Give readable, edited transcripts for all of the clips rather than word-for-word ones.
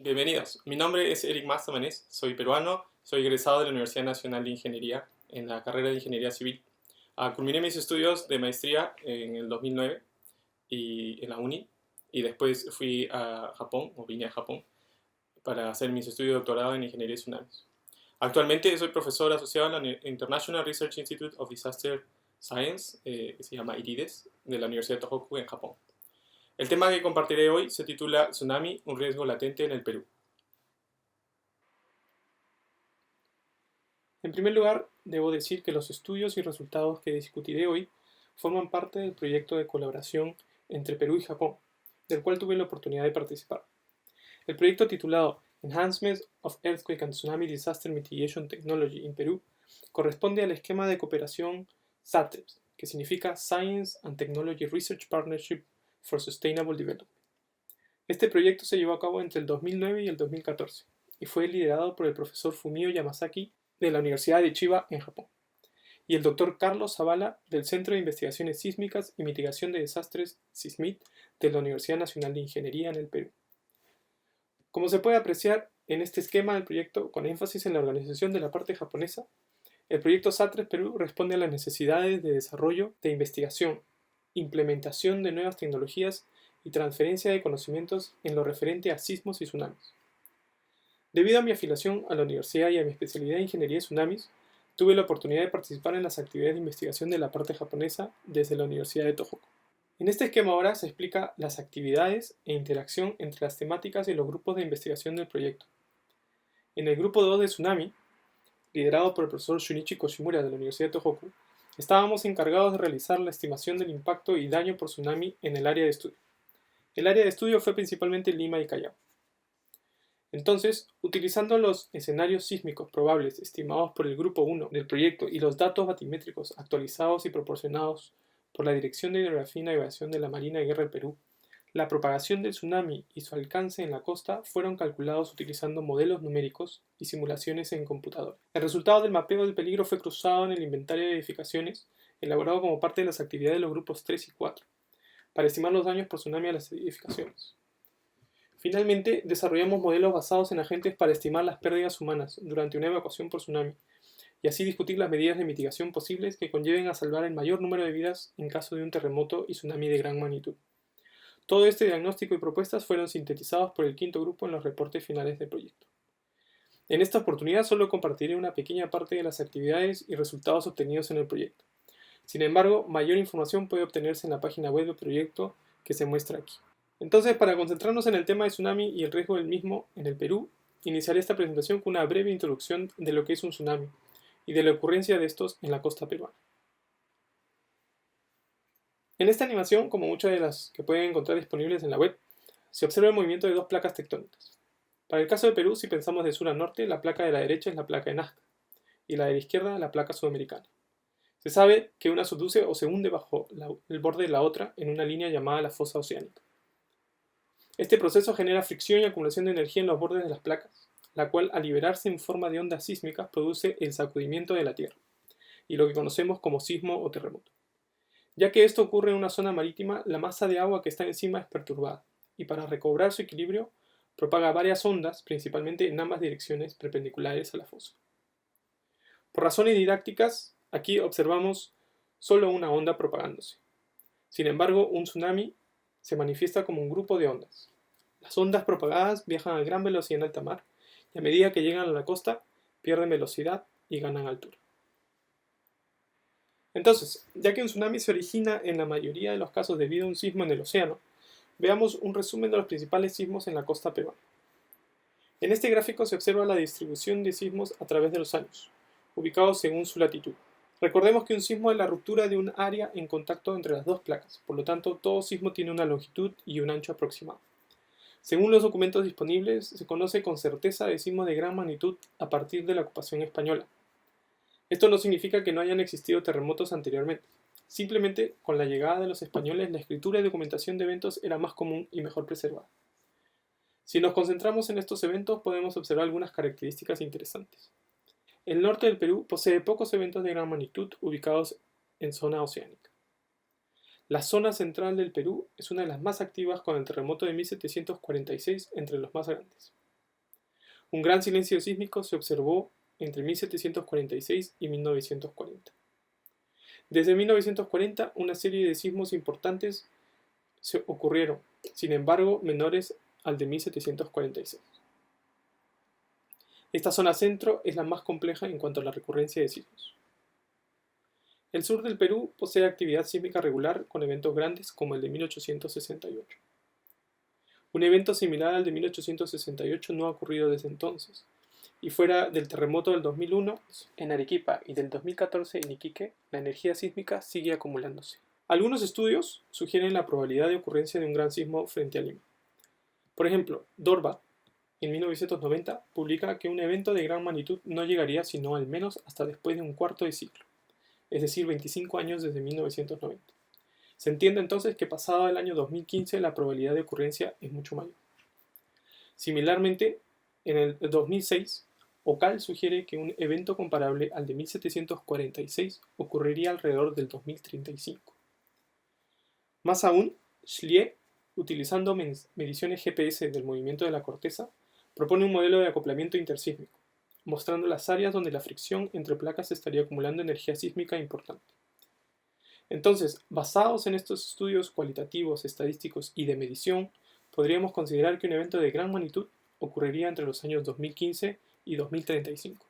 Bienvenidos, mi nombre es Eric Mastamanés, soy peruano, soy egresado de la Universidad Nacional de Ingeniería en la carrera de Ingeniería Civil. Culminé mis estudios de maestría en el 2009 y en la uni y después fui a Japón, o vine a Japón, para hacer mis estudios de doctorado en Ingeniería de Tsunamis. Actualmente soy profesor asociado en la International Research Institute of Disaster Science, que se llama IRIDES, de la Universidad de Tohoku en Japón. El tema que compartiré hoy se titula Tsunami, un riesgo latente en el Perú. En primer lugar, debo decir que los estudios y resultados que discutiré hoy forman parte del proyecto de colaboración entre Perú y Japón, del cual tuve la oportunidad de participar. El proyecto titulado Enhancement of Earthquake and Tsunami Disaster Mitigation Technology in Perú corresponde al esquema de cooperación SATEPS, que significa Science and Technology Research Partnership for Sustainable Development. Este proyecto se llevó a cabo entre el 2009 y el 2014 y fue liderado por el profesor Fumio Yamazaki de la Universidad de Chiba en Japón y el doctor Carlos Zavala del Centro de Investigaciones Sísmicas y Mitigación de Desastres SISMIT de la Universidad Nacional de Ingeniería en el Perú. Como se puede apreciar en este esquema del proyecto, con énfasis en la organización de la parte japonesa, el proyecto SATRES Perú responde a las necesidades de desarrollo de investigación, implementación de nuevas tecnologías y transferencia de conocimientos en lo referente a sismos y tsunamis. Debido a mi afiliación a la universidad y a mi especialidad en ingeniería de tsunamis, tuve la oportunidad de participar en las actividades de investigación de la parte japonesa desde la Universidad de Tohoku. En este esquema ahora se explica las actividades e interacción entre las temáticas y los grupos de investigación del proyecto. En el grupo 2 de Tsunami, liderado por el profesor Shunichi Koshimura de la Universidad de Tohoku, estábamos encargados de realizar la estimación del impacto y daño por tsunami en el área de estudio. El área de estudio fue principalmente Lima y Callao. Entonces, utilizando los escenarios sísmicos probables estimados por el grupo 1 del proyecto y los datos batimétricos actualizados y proporcionados por la Dirección de Hidrografía y Navegación de la Marina de Guerra del Perú, la propagación del tsunami y su alcance en la costa fueron calculados utilizando modelos numéricos y simulaciones en computador. El resultado del mapeo del peligro fue cruzado en el inventario de edificaciones, elaborado como parte de las actividades de los grupos 3 y 4, para estimar los daños por tsunami a las edificaciones. Finalmente, desarrollamos modelos basados en agentes para estimar las pérdidas humanas durante una evacuación por tsunami, y así discutir las medidas de mitigación posibles que conlleven a salvar el mayor número de vidas en caso de un terremoto y tsunami de gran magnitud. Todo este diagnóstico y propuestas fueron sintetizados por el quinto grupo en los reportes finales del proyecto. En esta oportunidad solo compartiré una pequeña parte de las actividades y resultados obtenidos en el proyecto. Sin embargo, mayor información puede obtenerse en la página web del proyecto que se muestra aquí. Entonces, para concentrarnos en el tema de tsunami y el riesgo del mismo en el Perú, iniciaré esta presentación con una breve introducción de lo que es un tsunami y de la ocurrencia de estos en la costa peruana. En esta animación, como muchas de las que pueden encontrar disponibles en la web, se observa el movimiento de dos placas tectónicas. Para el caso de Perú, si pensamos de sur a norte, la placa de la derecha es la placa de Nazca y la de la izquierda la placa sudamericana. Se sabe que una subduce o se hunde bajo el borde de la otra en una línea llamada la fosa oceánica. Este proceso genera fricción y acumulación de energía en los bordes de las placas, la cual al liberarse en forma de ondas sísmicas produce el sacudimiento de la Tierra, y lo que conocemos como sismo o terremoto. Ya que esto ocurre en una zona marítima, la masa de agua que está encima es perturbada, y para recobrar su equilibrio, propaga varias ondas, principalmente en ambas direcciones perpendiculares a la fosa. Por razones didácticas, aquí observamos solo una onda propagándose. Sin embargo, un tsunami se manifiesta como un grupo de ondas. Las ondas propagadas viajan a gran velocidad en alta mar y a medida que llegan a la costa pierden velocidad y ganan altura. Entonces, ya que un tsunami se origina en la mayoría de los casos debido a un sismo en el océano, veamos un resumen de los principales sismos en la costa peruana. En este gráfico se observa la distribución de sismos a través de los años, ubicados según su latitud. Recordemos que un sismo es la ruptura de un área en contacto entre las dos placas, por lo tanto todo sismo tiene una longitud y un ancho aproximado. Según los documentos disponibles, se conoce con certeza de sismos de gran magnitud a partir de la ocupación española. Esto no significa que no hayan existido terremotos anteriormente. Simplemente, con la llegada de los españoles, la escritura y documentación de eventos era más común y mejor preservada. Si nos concentramos en estos eventos, podemos observar algunas características interesantes. El norte del Perú posee pocos eventos de gran magnitud ubicados en zona oceánica. La zona central del Perú es una de las más activas con el terremoto de 1746 entre los más grandes. Un gran silencio sísmico se observó entre 1746 y 1940. Desde 1940, una serie de sismos importantes se ocurrieron, sin embargo, menores al de 1746. Esta zona centro es la más compleja en cuanto a la recurrencia de sismos. El sur del Perú posee actividad sísmica regular con eventos grandes como el de 1868. Un evento similar al de 1868 no ha ocurrido desde entonces, y fuera del terremoto del 2001 en Arequipa y del 2014 en Iquique, la energía sísmica sigue acumulándose. Algunos estudios sugieren la probabilidad de ocurrencia de un gran sismo frente a Lima. Por ejemplo, Dorbat, en 1990, publica que un evento de gran magnitud no llegaría sino al menos hasta después de un cuarto de siglo, es decir, 25 años desde 1990. Se entiende entonces que pasado el año 2015 la probabilidad de ocurrencia es mucho mayor. Similarmente, en el 2006, OCAL sugiere que un evento comparable al de 1746 ocurriría alrededor del 2035. Más aún, Schlie, utilizando mediciones GPS del movimiento de la corteza, propone un modelo de acoplamiento intersísmico, mostrando las áreas donde la fricción entre placas estaría acumulando energía sísmica importante. Entonces, basados en estos estudios cualitativos, estadísticos y de medición, podríamos considerar que un evento de gran magnitud ocurriría entre los años 2015 y 2035.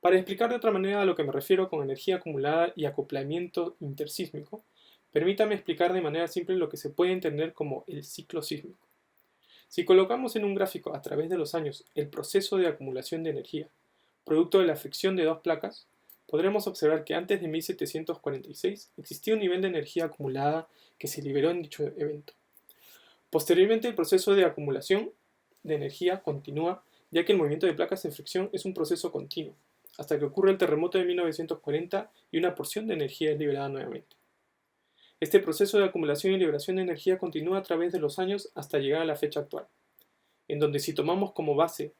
Para explicar de otra manera a lo que me refiero con energía acumulada y acoplamiento intersísmico, permítame explicar de manera simple lo que se puede entender como el ciclo sísmico. Si colocamos en un gráfico a través de los años el proceso de acumulación de energía, producto de la fricción de dos placas, podremos observar que antes de 1746 existía un nivel de energía acumulada que se liberó en dicho evento. Posteriormente, el proceso de acumulación de energía continúa, ya que el movimiento de placas en fricción es un proceso continuo, hasta que ocurre el terremoto de 1940 y una porción de energía es liberada nuevamente. Este proceso de acumulación y liberación de energía continúa a través de los años hasta llegar a la fecha actual, en donde si tomamos como base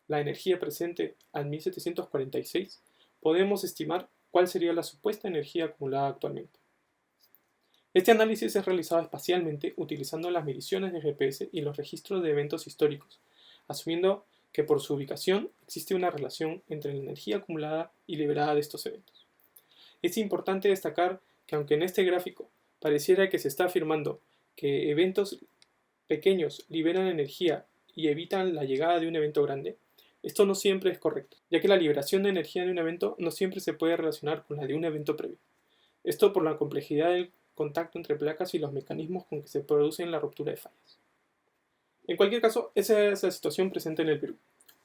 la energía presente al 1746, podemos estimar cuál sería la supuesta energía acumulada actualmente. Este análisis es realizado espacialmente utilizando las mediciones de GPS y los registros de eventos históricos, asumiendo que por su ubicación existe una relación entre la energía acumulada y liberada de estos eventos. Es importante destacar que aunque en este gráfico pareciera que se está afirmando que eventos pequeños liberan energía y evitan la llegada de un evento grande, esto no siempre es correcto, ya que la liberación de energía de un evento no siempre se puede relacionar con la de un evento previo. Esto por la complejidad del contacto entre placas y los mecanismos con que se produce la ruptura de fallas. En cualquier caso, esa es la situación presente en el Perú.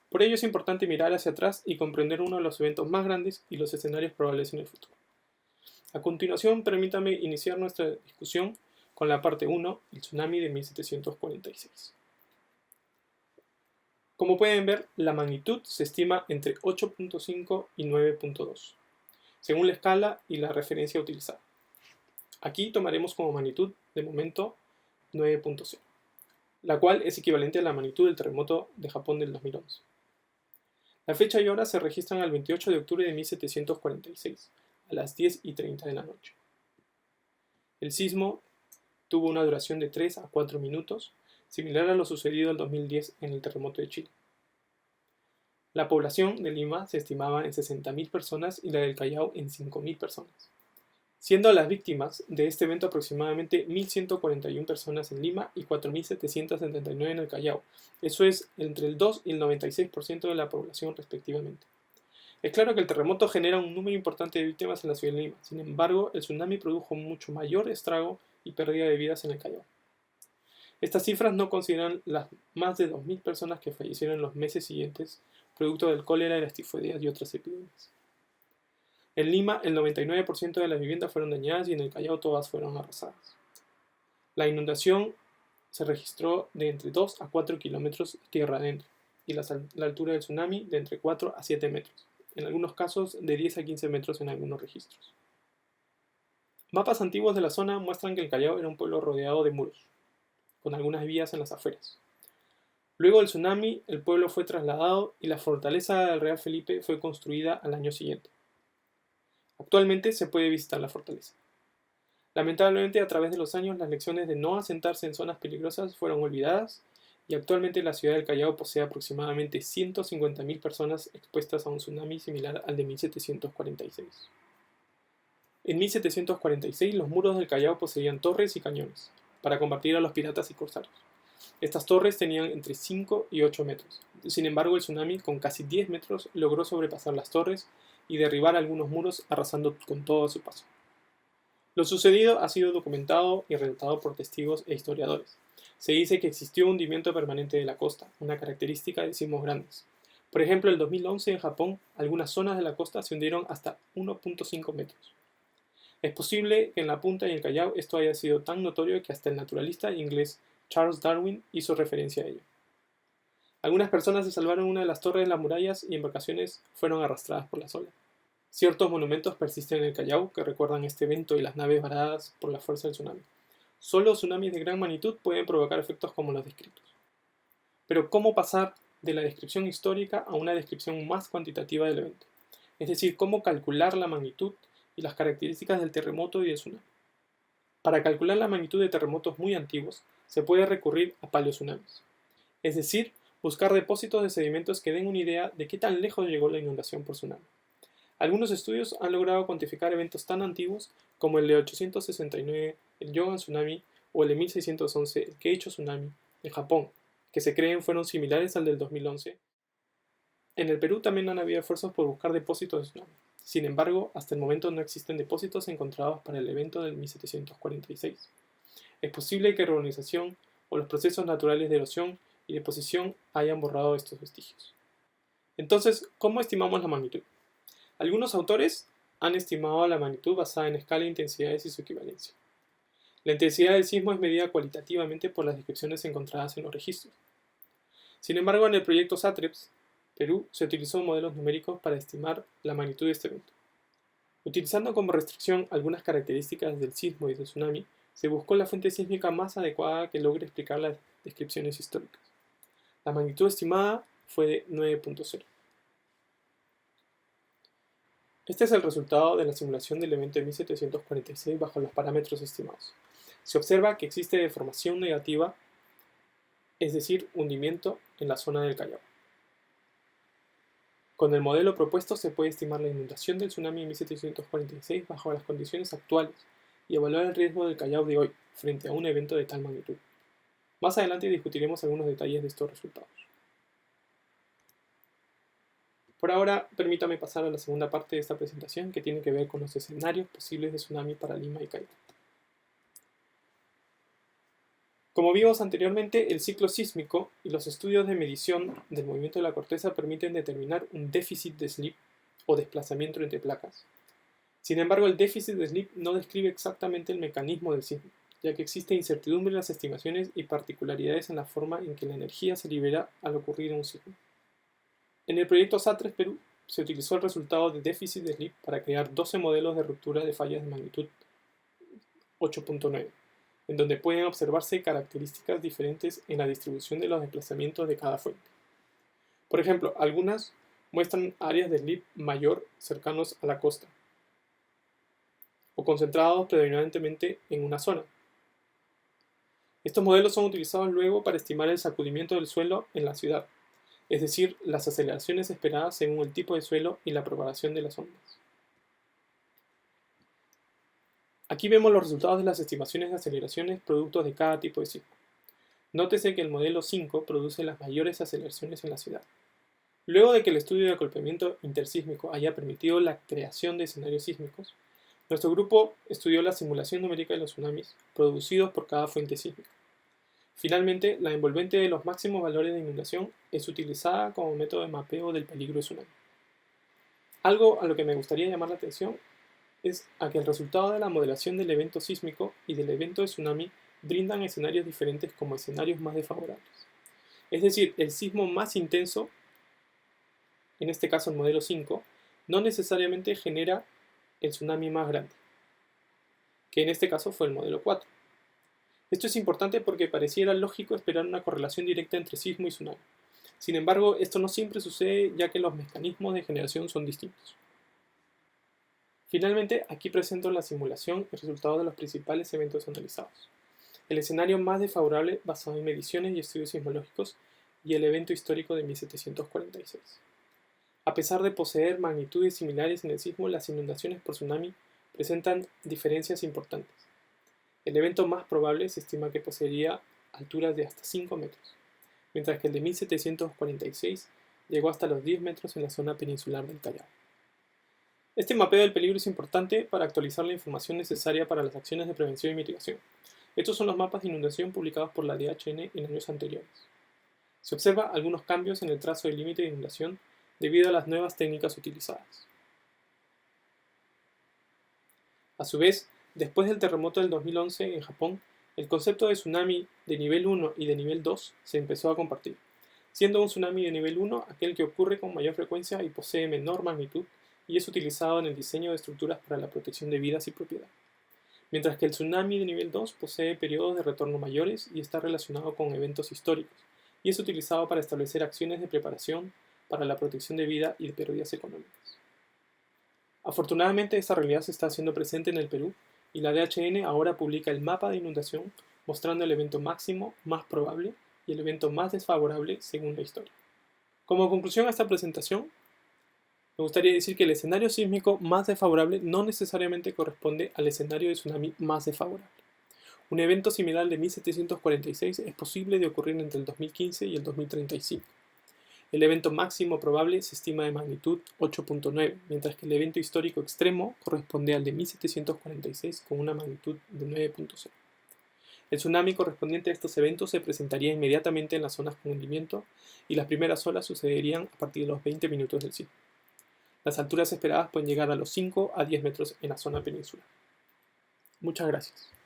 Por ello es importante mirar hacia atrás y comprender uno de los eventos más grandes y los escenarios probables en el futuro. A continuación, permítame iniciar nuestra discusión con la parte 1, el tsunami de 1746. Como pueden ver, la magnitud se estima entre 8.5 y 9.2, según la escala y la referencia utilizada. Aquí tomaremos como magnitud, de momento, 9.0, la cual es equivalente a la magnitud del terremoto de Japón del 2011. La fecha y hora se registran al 28 de octubre de 1746, a las 10:30 de la noche. El sismo tuvo una duración de 3 a 4 minutos, similar a lo sucedido en el 2010 en el terremoto de Chile. La población de Lima se estimaba en 60.000 personas y la del Callao en 5.000 personas, siendo las víctimas de este evento aproximadamente 1.141 personas en Lima y 4.779 en el Callao. Eso es entre el 2 y el 96% de la población respectivamente. Es claro que el terremoto genera un número importante de víctimas en la ciudad de Lima, sin embargo, el tsunami produjo mucho mayor estrago y pérdida de vidas en el Callao. Estas cifras no consideran las más de 2.000 personas que fallecieron en los meses siguientes, producto del cólera y las tifoideas y otras epidemias. En Lima, el 99% de las viviendas fueron dañadas y en el Callao todas fueron arrasadas. La inundación se registró de entre 2 a 4 kilómetros tierra adentro y la altura del tsunami de entre 4 a 7 metros, en algunos casos de 10 a 15 metros en algunos registros. Mapas antiguos de la zona muestran que el Callao era un pueblo rodeado de muros, con algunas vías en las afueras. Luego del tsunami, el pueblo fue trasladado y la fortaleza del Real Felipe fue construida al año siguiente. Actualmente se puede visitar la fortaleza. Lamentablemente, a través de los años, las lecciones de no asentarse en zonas peligrosas fueron olvidadas y actualmente la ciudad del Callao posee aproximadamente 150.000 personas expuestas a un tsunami similar al de 1746. En 1746 los muros del Callao poseían torres y cañones, para combatir a los piratas y corsarios. Estas torres tenían entre 5 y 8 metros. Sin embargo, el tsunami, con casi 10 metros, logró sobrepasar las torres y derribar algunos muros, arrasando con todo a su paso. Lo sucedido ha sido documentado y relatado por testigos e historiadores. Se dice que existió un hundimiento permanente de la costa, una característica de sismos grandes. Por ejemplo, en el 2011 en Japón, algunas zonas de la costa se hundieron hasta 1.5 metros. Es posible que en la punta y el Callao esto haya sido tan notorio que hasta el naturalista inglés Charles Darwin hizo referencia a ello. Algunas personas se salvaron en una de las torres de las murallas y embarcaciones fueron arrastradas por las olas. Ciertos monumentos persisten en el Callao que recuerdan este evento y las naves varadas por la fuerza del tsunami. Solo tsunamis de gran magnitud pueden provocar efectos como los descritos. Pero ¿cómo pasar de la descripción histórica a una descripción más cuantitativa del evento? Es decir, ¿cómo calcular la magnitud y las características del terremoto y del tsunami? Para calcular la magnitud de terremotos muy antiguos, se puede recurrir a paleotsunamis, es decir, buscar depósitos de sedimentos que den una idea de qué tan lejos llegó la inundación por tsunami. Algunos estudios han logrado cuantificar eventos tan antiguos como el de 869, el Yogan Tsunami, o el de 1611, el Keicho Tsunami, en Japón, que se creen fueron similares al del 2011. En el Perú también han habido esfuerzos por buscar depósitos de tsunami. Sin embargo, hasta el momento no existen depósitos encontrados para el evento del 1746. Es posible que reorganización o los procesos naturales de erosión y deposición hayan borrado estos vestigios. Entonces, ¿cómo estimamos la magnitud? Algunos autores han estimado la magnitud basada en escala de intensidades y su equivalencia. La intensidad del sismo es medida cualitativamente por las descripciones encontradas en los registros. Sin embargo, en el proyecto SATREPS, Perú, se utilizó modelos numéricos para estimar la magnitud de este evento. Utilizando como restricción algunas características del sismo y del tsunami, se buscó la fuente sísmica más adecuada que logre explicar las descripciones históricas. La magnitud estimada fue de 9.0. Este es el resultado de la simulación del evento de 1746 bajo los parámetros estimados. Se observa que existe deformación negativa, es decir, hundimiento en la zona del Callao. Con el modelo propuesto se puede estimar la inundación del tsunami en 1746 bajo las condiciones actuales y evaluar el riesgo del Callao de hoy frente a un evento de tal magnitud. Más adelante discutiremos algunos detalles de estos resultados. Por ahora, permítame pasar a la segunda parte de esta presentación que tiene que ver con los escenarios posibles de tsunami para Lima y Callao. Como vimos anteriormente, el ciclo sísmico y los estudios de medición del movimiento de la corteza permiten determinar un déficit de slip o desplazamiento entre placas. Sin embargo, el déficit de slip no describe exactamente el mecanismo del sismo, ya que existe incertidumbre en las estimaciones y particularidades en la forma en que la energía se libera al ocurrir un sismo. En el proyecto SATREPS Perú se utilizó el resultado de déficit de slip para crear 12 modelos de ruptura de fallas de magnitud 8.9, en donde pueden observarse características diferentes en la distribución de los desplazamientos de cada fuente. Por ejemplo, algunas muestran áreas de slip mayor cercanos a la costa, o concentrados predominantemente en una zona. Estos modelos son utilizados luego para estimar el sacudimiento del suelo en la ciudad, es decir, las aceleraciones esperadas según el tipo de suelo y la propagación de las ondas. Aquí vemos los resultados de las estimaciones de aceleraciones producto de cada tipo de sismo. Nótese que el modelo 5 produce las mayores aceleraciones en la ciudad. Luego de que el estudio de acoplamiento intersísmico haya permitido la creación de escenarios sísmicos, nuestro grupo estudió la simulación numérica de los tsunamis producidos por cada fuente sísmica. Finalmente, la envolvente de los máximos valores de inundación es utilizada como método de mapeo del peligro de tsunami. Algo a lo que me gustaría llamar la atención es a que el resultado de la modelación del evento sísmico y del evento de tsunami brindan escenarios diferentes como escenarios más desfavorables. Es decir, el sismo más intenso, en este caso el modelo 5, no necesariamente genera el tsunami más grande, que en este caso fue el modelo 4. Esto es importante porque pareciera lógico esperar una correlación directa entre sismo y tsunami. Sin embargo, esto no siempre sucede ya que los mecanismos de generación son distintos. Finalmente, aquí presento la simulación y resultados de los principales eventos analizados. el escenario más desfavorable basado en mediciones y estudios sismológicos y el evento histórico de 1746. A pesar de poseer magnitudes similares en el sismo, las inundaciones por tsunami presentan diferencias importantes. El evento más probable se estima que poseería alturas de hasta 5 metros, mientras que el de 1746 llegó hasta los 10 metros en la zona peninsular del Callao. Este mapeo del peligro es importante para actualizar la información necesaria para las acciones de prevención y mitigación. Estos son los mapas de inundación publicados por la DHN en años anteriores. Se observa algunos cambios en el trazo del límite de inundación debido a las nuevas técnicas utilizadas. A su vez, después del terremoto del 2011 en Japón, el concepto de tsunami de nivel 1 y de nivel 2 se empezó a compartir, siendo un tsunami de nivel 1 aquel que ocurre con mayor frecuencia y posee menor magnitud y es utilizado en el diseño de estructuras para la protección de vidas y propiedad, mientras que el tsunami de nivel 2 posee periodos de retorno mayores y está relacionado con eventos históricos, y es utilizado para establecer acciones de preparación para la protección de vida y de pérdidas económicas. Afortunadamente, esta realidad se está haciendo presente en el Perú, y la DHN ahora publica el mapa de inundación mostrando el evento máximo más probable y el evento más desfavorable según la historia. Como conclusión a esta presentación, me gustaría decir que el escenario sísmico más desfavorable no necesariamente corresponde al escenario de tsunami más desfavorable. Un evento similar de 1746 es posible de ocurrir entre el 2015 y el 2035. El evento máximo probable se estima de magnitud 8.9, mientras que el evento histórico extremo corresponde al de 1746 con una magnitud de 9.0. El tsunami correspondiente a estos eventos se presentaría inmediatamente en las zonas con hundimiento y las primeras olas sucederían a partir de los 20 minutos del sismo. Las alturas esperadas pueden llegar a los 5 a 10 metros en la zona peninsular. Muchas gracias.